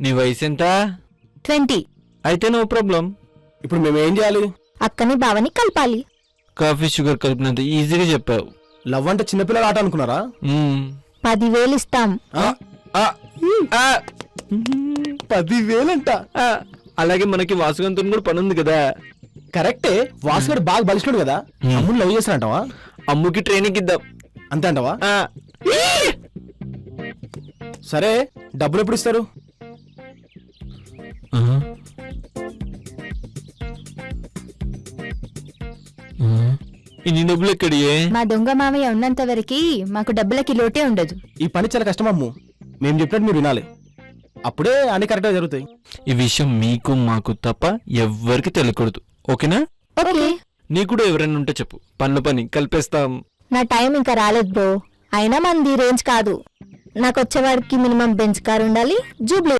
నీ వయసు ఎంత? 20. అయితే నో ప్రాబ్లం. ఇప్పుడు మేము ఏం చేయాలి? అక్కని బావని కలపాలి. కాఫీ షుగర్ కలిపినంత ఈజీగా చెప్పావు. లవ్ అంటే చిన్నపిల్లల ఆట అనుకున్నారా? 10,000 ఇస్తాం. 10,000 అంట. అలాగే మనకి వాసుగంతో కూడా పని ఉంది కదా. కరెక్టే, వాసుగాడు బాగా బలిసినాడు కదా. అమ్ముని లవ్ చేస్తానంటావా? అమ్ముకి ట్రైనింగ్ ఇద్దాం. అంతే అంటావా? సరే, డబ్బులు ఎప్పుడు ఇస్తారు? ఇన్ని డబ్బులు ఎక్కడియే? మా దొంగ మామయ్య ఉన్నంత వరకు మాకు డబ్బులకి లోటే ఉండదు. ఈ పని చాలా కష్టం అమ్ము. మేము చెప్పినట్టు మీరు వినాలి, అప్పుడే అన్ని కరెక్ట్గా జరుగుతాయి. ఈ విషయం మీకు మాకు తప్ప ఎవ్వరికి తెలియకూడదు. ఓకేనా? ఓకే. నీకు కూడా ఎవరైనా ఉంటే చెప్పు, పని కలిపేస్తాం. నా టైం ఇంకా రాలేదు బ్రో. అయినా మంది రేంజ్ కాదు. నాకు వచ్చేవాడికి మినిమం బెంచ్ కార్ ఉండాలి, జూబ్లీ